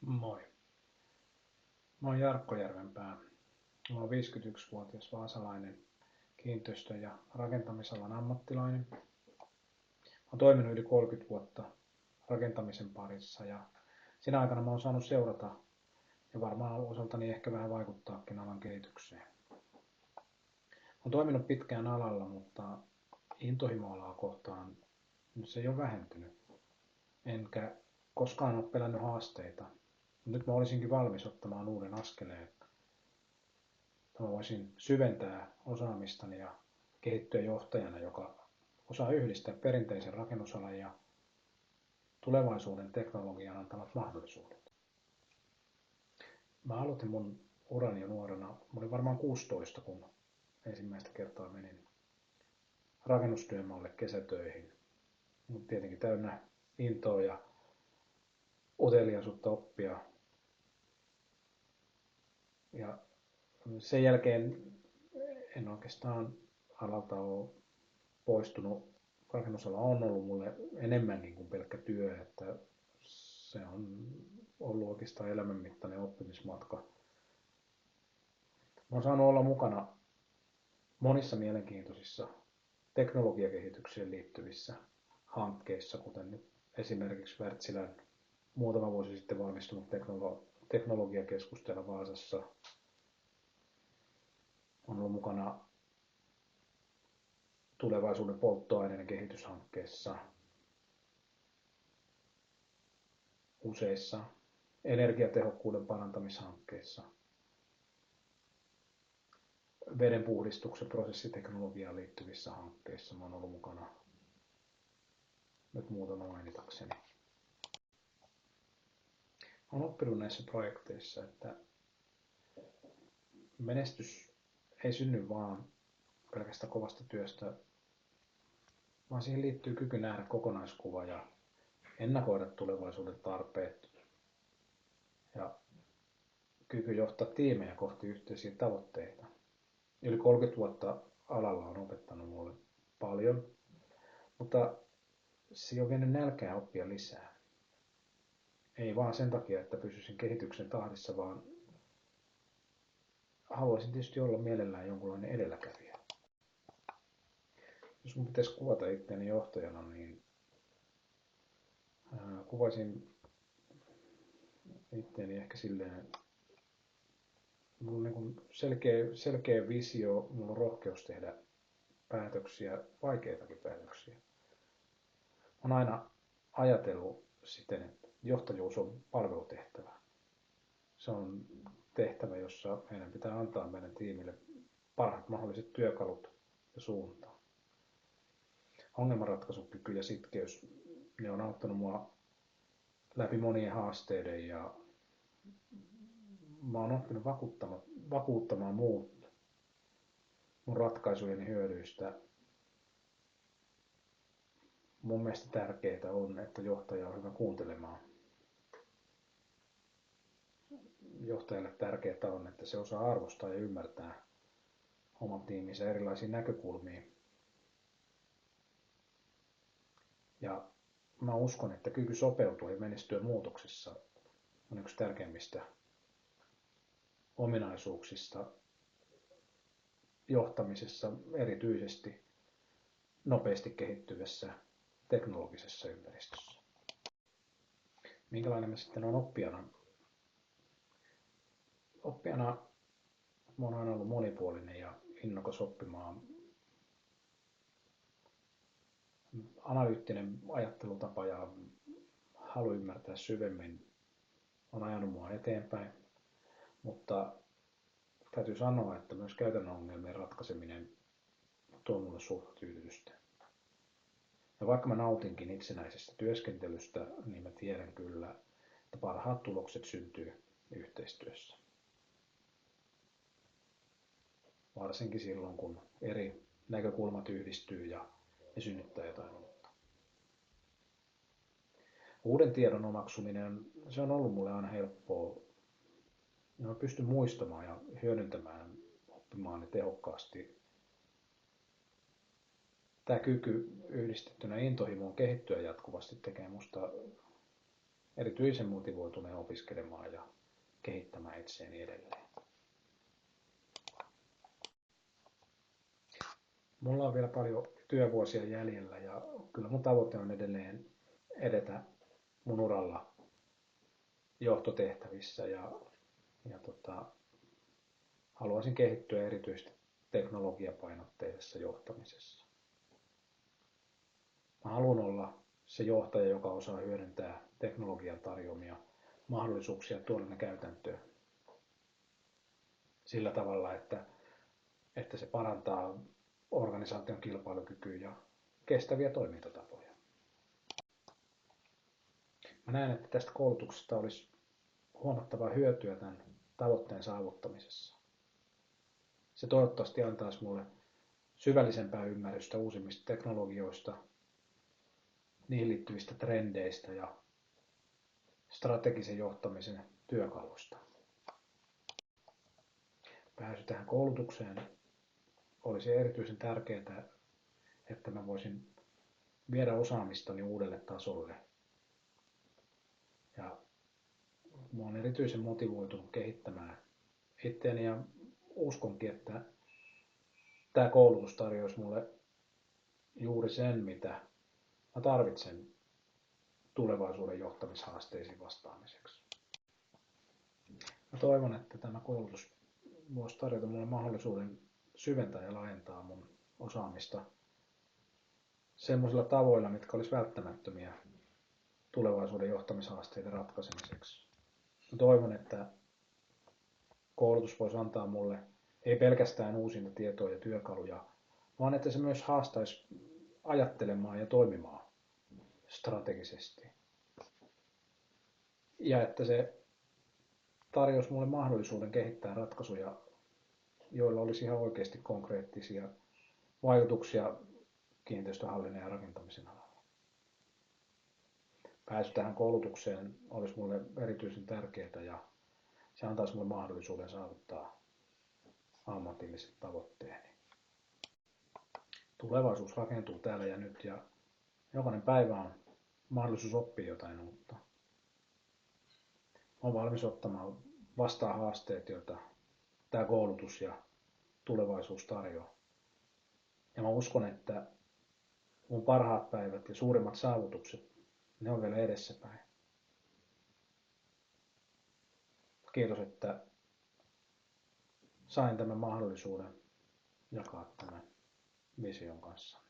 Moi. Mä oon Jarkko Järvenpää. Mä oon 51-vuotias vaasalainen kiinteistö- ja rakentamisalan ammattilainen. Mä oon toiminut yli 30 vuotta rakentamisen parissa ja siinä aikana mä oon saanut seurata ja varmaan osaltani ehkä vähän vaikuttaakin alan kehitykseen. Mä oon toiminut pitkään alalla, mutta intohimoalaa kohtaan se ei ole vähentynyt. Enkä koskaan ole pelännyt haasteita. Nyt mä olisinkin valmis ottamaan uuden askeleen. Mä voisin syventää osaamistani ja kehittyä johtajana, joka osaa yhdistää perinteisen rakennusalan ja tulevaisuuden teknologian antamat mahdollisuudet. Mä aloitin mun urani jo nuorena. Mä olin varmaan 16, kun ensimmäistä kertaa menin rakennustyömaalle kesätöihin. Tietenkin täynnä intoa ja uteliaisuutta oppia. Ja sen jälkeen en oikeastaan alalta ole poistunut. Rakennusala on ollut mulle enemmänkin kuin pelkkä työ, että se on ollut oikeastaan elämänmittainen oppimismatka. Mä oon saanut olla mukana monissa mielenkiintoisissa teknologiakehitykseen liittyvissä hankkeissa, kuten nyt esimerkiksi Wärtsilän muutama vuosi sitten valmistunut teknologiakeskus täällä Vaasassa. On ollut mukana tulevaisuuden polttoaineiden kehityshankkeessa, useissa energiatehokkuuden parantamishankkeissa, vedenpuhdistuksen prosessiteknologiaan liittyvissä hankkeissa. Mä oon ollut mukana nyt muutama mainitakseni. Olen oppinut näissä projekteissa, että menestys ei synny vaan pelkästä kovasta työstä, vaan siihen liittyy kyky nähdä kokonaiskuva ja ennakoida tulevaisuuden tarpeet ja kyky johtaa tiimejä kohti yhteisiä tavoitteita. Yli 30 vuotta alalla on opettanut mulle paljon, mutta se on vienyt nälkää oppia lisää. Ei vaan sen takia, että pysyisin kehityksen tahdissa, vaan haluaisin tietysti olla mielellään jonkunlainen edelläkävijä. Jos mun pitäisi kuvata itseäni johtajana, niin kuvaisin itseäni ehkä silleen, mulla on niin selkeä visio, mulla on rohkeus tehdä päätöksiä, vaikeitakin päätöksiä. Olen aina ajatellut siten, että johtajuus on palvelutehtävä. Se on tehtävä, jossa meidän pitää antaa meidän tiimille parhaat mahdolliset työkalut ja suuntaa. Ongelmanratkaisukyky ja sitkeys, ne on auttanut mua läpi monien haasteiden ja mä oon oppinut vakuuttamaan muut mun ratkaisujeni hyödyistä. Mun mielestä tärkeää on, että johtaja on hyvä kuuntelemaan. Johtajalle tärkeää on, että se osaa arvostaa ja ymmärtää oman tiiminsä erilaisia näkökulmia. Ja mä uskon, että kyky sopeutua ja menestyä muutoksessa on yksi tärkeimmistä ominaisuuksista johtamisessa, erityisesti nopeasti kehittyvässä teknologisessa ympäristössä. Minkälainen mä sitten olen oppijana? Oppijana mä oon aina ollut monipuolinen ja innokas oppimaan. Analyyttinen ajattelutapa ja halu ymmärtää syvemmin on ajanut mua eteenpäin, mutta täytyy sanoa, että myös käytännön ongelmien ratkaiseminen tuo mulle suurta tyydytystä. Ja vaikka mä nautinkin itsenäisestä työskentelystä, niin mä tiedän kyllä, että parhaat tulokset syntyy yhteistyössä. Varsinkin silloin, kun eri näkökulmat yhdistyy ja synnyttää jotain uutta. Uuden tiedon omaksuminen, se on ollut mulle aina helppoa. Ja mä pystyn muistamaan ja hyödyntämään oppimaani tehokkaasti. Tämä kyky yhdistettynä intohimoon kehittyä jatkuvasti tekee musta erityisen motivoituneen opiskelemaan ja kehittämään itseäni edelleen. Mulla on vielä paljon työvuosia jäljellä ja kyllä mun tavoite on edelleen edetä mun uralla johtotehtävissä ja haluaisin kehittyä erityisesti teknologiapainotteisessa johtamisessa. Mä haluan olla se johtaja, joka osaa hyödyntää teknologian tarjoamia mahdollisuuksia tuoda ne käytäntöön sillä tavalla, että se parantaa organisaation kilpailukykyä ja kestäviä toimintatapoja. Mä näen, että tästä koulutuksesta olisi huomattavaa hyötyä tämän tavoitteen saavuttamisessa. Se toivottavasti antaisi mulle syvällisempää ymmärrystä uusimmista teknologioista, niihin liittyvistä trendeistä ja strategisen johtamisen työkaluista. Pääsy tähän koulutukseen olisi erityisen tärkeää, että mä voisin viedä osaamistani uudelle tasolle. Ja mä olen erityisen motivoitunut kehittämään itseäni ja uskonkin, että tämä koulutus tarjoaisi mulle juuri sen, mitä mä tarvitsen tulevaisuuden johtamishaasteisiin vastaamiseksi. Mä toivon, että tämä koulutus voisi tarjota mulle mahdollisuuden syventää ja laajentaa mun osaamista semmoisilla tavoilla, mitkä olisi välttämättömiä tulevaisuuden johtamishaasteiden ratkaisemiseksi. Mä toivon, että koulutus voisi antaa mulle ei pelkästään uusinta tietoa ja työkaluja, vaan että se myös haastaisi ajattelemaan ja toimimaan strategisesti. Ja että se tarjosi mulle mahdollisuuden kehittää ratkaisuja, joilla olisi ihan oikeasti konkreettisia vaikutuksia kiinteistöhallinnan ja rakentamisen alalla. Pääsy tähän koulutukseen olisi mulle erityisen tärkeää ja se antaisi mulle mahdollisuuden saavuttaa ammatilliset tavoitteeni. Tulevaisuus rakentuu täällä ja nyt ja jokainen päivä on mahdollisuus oppia jotain uutta. Olen valmis ottamaan vastaan haasteet, joita tämä koulutus ja tulevaisuus tarjoaa. Ja mä uskon, että mun parhaat päivät ja suurimmat saavutukset, ne on vielä edessäpäin. Kiitos, että sain tämän mahdollisuuden jakaa tämän vision kanssa.